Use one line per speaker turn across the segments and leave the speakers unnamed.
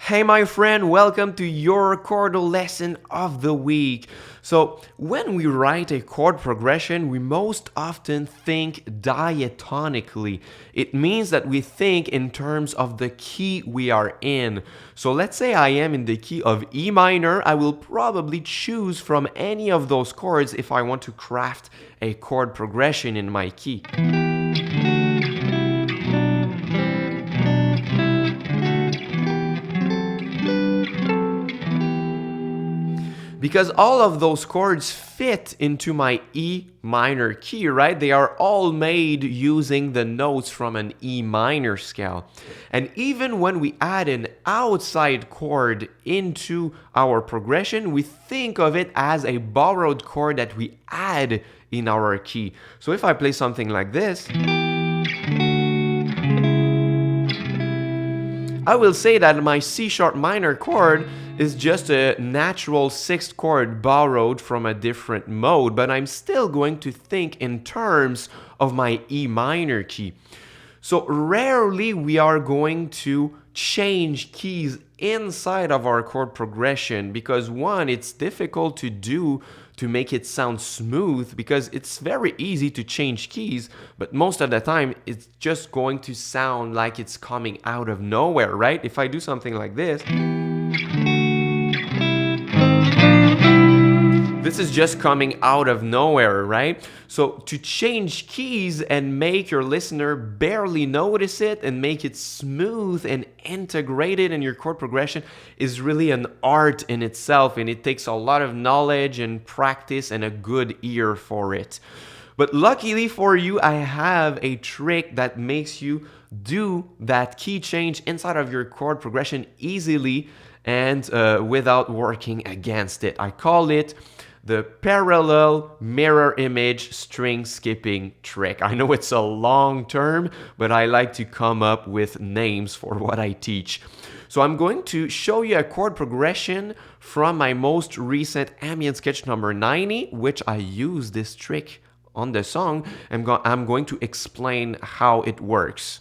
Hey my friend, welcome to your chordal lesson of the week. So when we write a chord progression, we most often think diatonically. It means that we think in terms of the key we are in. So let's say I am in the key of E minor, I will probably choose from any of those chords if I want to craft a chord progression in my key. Because all of those chords fit into my E minor key, right? They are all made using the notes from an E minor scale. And even when we add an outside chord into our progression, we think of it as a borrowed chord that we add in our key. So if I play something like this, I will say that my C sharp minor chord is just a natural sixth chord borrowed from a different mode, but I'm still going to think in terms of my E minor key. So rarely we are going to change keys inside of our chord progression because one, it's difficult to do to make it sound smooth because it's very easy to change keys, but most of the time it's just going to sound like it's coming out of nowhere, right? If I do something like this, this is just coming out of nowhere, right? So to change keys and make your listener barely notice it and make it smooth and integrated in your chord progression is really an art in itself, and it takes a lot of knowledge and practice and a good ear for it. But luckily for you, I have a trick that makes you do that key change inside of your chord progression easily and without working against it. I call it the parallel mirror image string skipping trick. I know it's a long term, but I like to come up with names for what I teach. So I'm going to show you a chord progression from my most recent Ambient Sketch number 90, which I use this trick on the song. I'm going to explain how it works.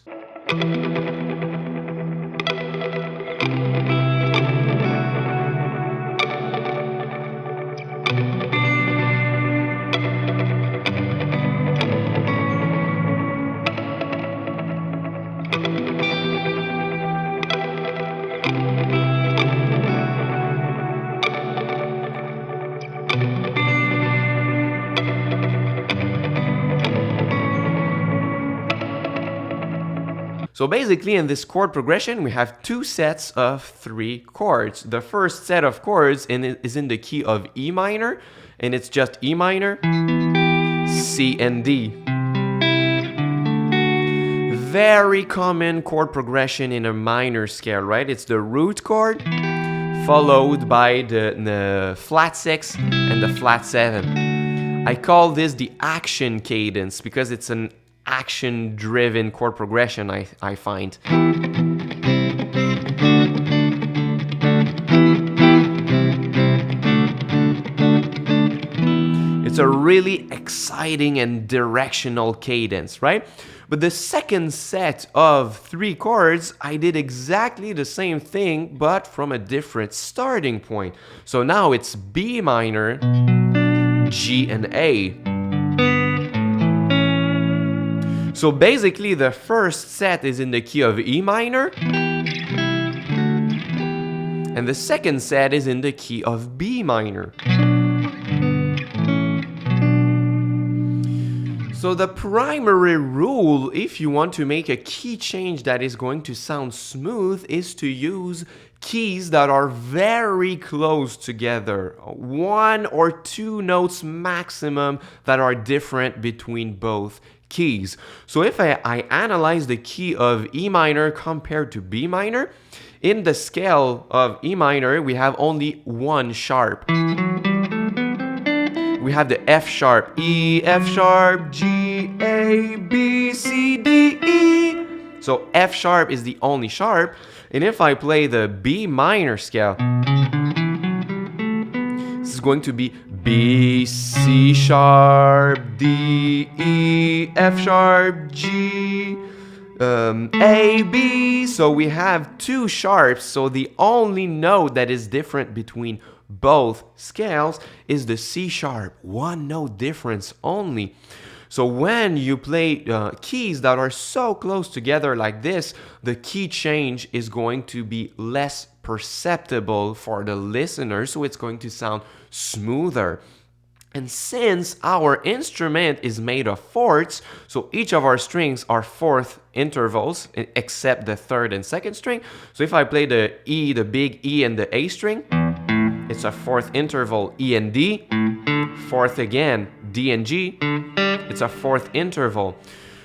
So basically in this chord progression, we have two sets of three chords. The first set of chords is in the key of E minor, and it's just E minor, C, and D. Very common chord progression in a minor scale, right? It's the root chord, followed by the flat 6 and the flat 7. I call this the action cadence because it's an action-driven chord progression, I find. It's a really exciting and directional cadence, right? But the second set of three chords, I did exactly the same thing, but from a different starting point. So now it's B minor, G, and A. So basically, the first set is in the key of E minor, and the second set is in the key of B minor. So the primary rule, if you want to make a key change that is going to sound smooth, is to use keys that are very close together. One or two notes maximum that are different between both keys. So if I analyze the key of E minor compared to B minor, in the scale of E minor, we have only one sharp. We have the F sharp, E, F sharp, G, A, B, C, D, E. So F sharp is the only sharp. And if I play the B minor scale, this is going to be B, C sharp, D, E, F sharp, G, A, B. So we have two sharps. So the only note that is different between both scales is the C sharp. One note difference only. So when you play keys that are so close together like this, the key change is going to be less perceptible for the listener. So it's going to sound smoother. And since our instrument is made of fourths, so each of our strings are fourth intervals, except the third and second string. So if I play the E, the big E and the A string, it's a fourth interval, E and D. Fourth again, D and G. It's a fourth interval.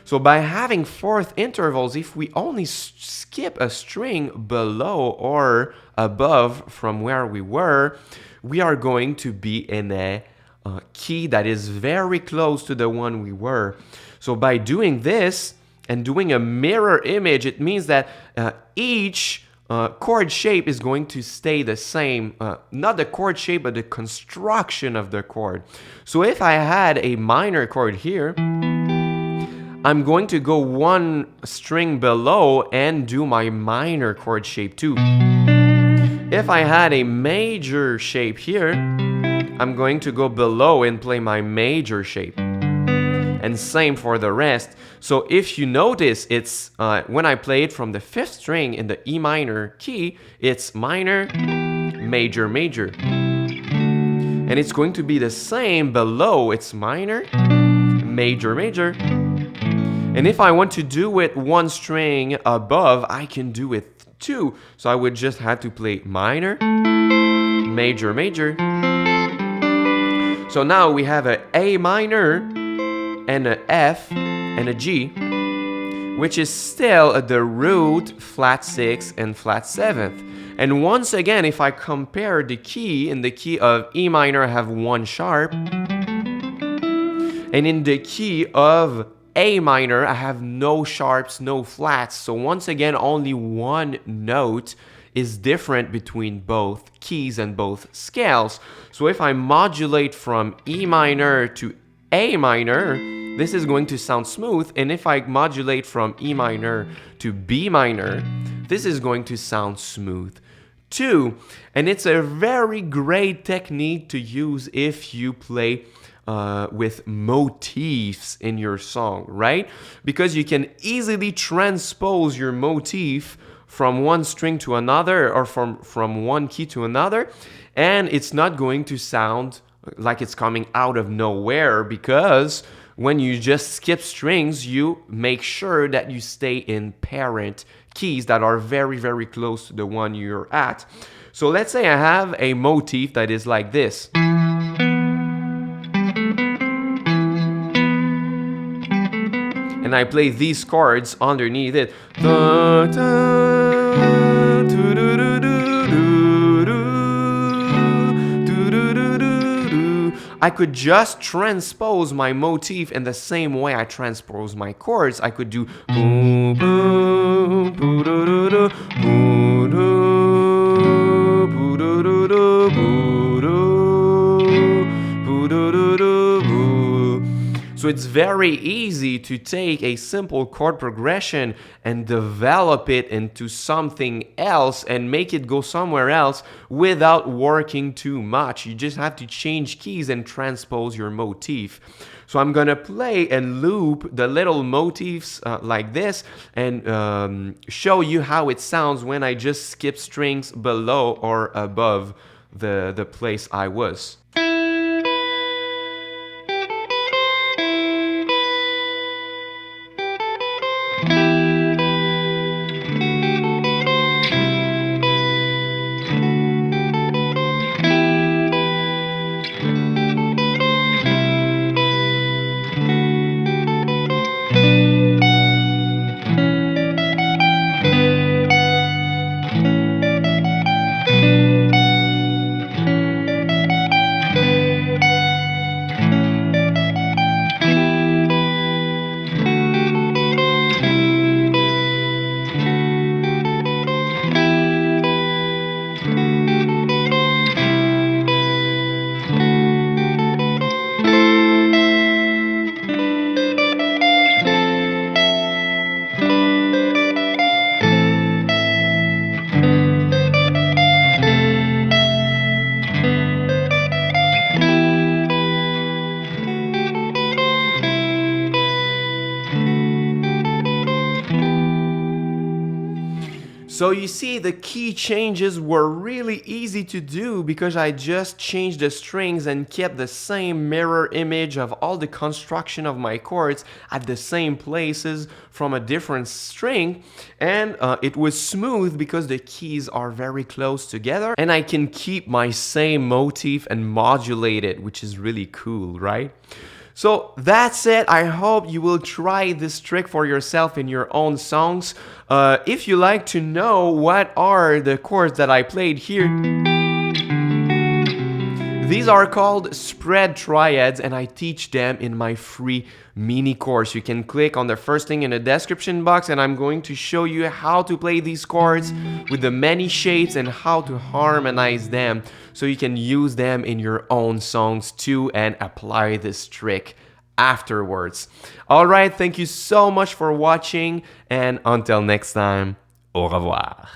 So by having fourth intervals, if we only skip a string below or above from where we were, we are going to be in a key that is very close to the one we were. So by doing this and doing a mirror image, it means that each chord shape is going to stay the same. Not the chord shape, but the construction of the chord. So if I had a minor chord here, I'm going to go one string below and do my minor chord shape too. If I had a major shape here, I'm going to go below and play my major shape. And same for the rest. So if you notice, it's when I play it from the fifth string in the E minor key, it's minor, major, major. And it's going to be the same below. It's minor, major, major. And if I want to do it one string above, I can do it too. So I would just have to play minor, major, major. So now we have a A minor and a F and a G, which is still at the root, flat 6 and flat 7th. And once again, if I compare the key, in the key of E minor I have one sharp, and in the key of A minor I have no sharps, no flats. So once again, only one note is different between both keys and both scales. So if I modulate from E minor to A minor, this is going to sound smooth. And if I modulate from E minor to B minor, this is going to sound smooth too. And it's a very great technique to use if you play with motifs in your song, right? Because you can easily transpose your motif from one string to another or from one key to another, and it's not going to sound like it's coming out of nowhere, because when you just skip strings, you make sure that you stay in parent keys that are very, very close to the one you're at. So let's say I have a motif that is like this. And I play these chords underneath it. I could just transpose my motif in the same way I transpose my chords. I could do boom, boom, boom, boom, boom, So it's very easy to take a simple chord progression and develop it into something else and make it go somewhere else without working too much. You just have to change keys and transpose your motif. So I'm gonna play and loop the little motifs like this and show you how it sounds when I just skip strings below or above the place I was. So you see, the key changes were really easy to do because I just changed the strings and kept the same mirror image of all the construction of my chords at the same places from a different string, and it was smooth because the keys are very close together and I can keep my same motif and modulate it, which is really cool, right? So that's it. I hope you will try this trick for yourself in your own songs. If you like to know what are the chords that I played here, these are called spread triads and I teach them in my free mini course. You can click on the first thing in the description box and I'm going to show you how to play these chords with the many shapes and how to harmonize them so you can use them in your own songs too and apply this trick afterwards. Alright, thank you so much for watching and until next time, au revoir.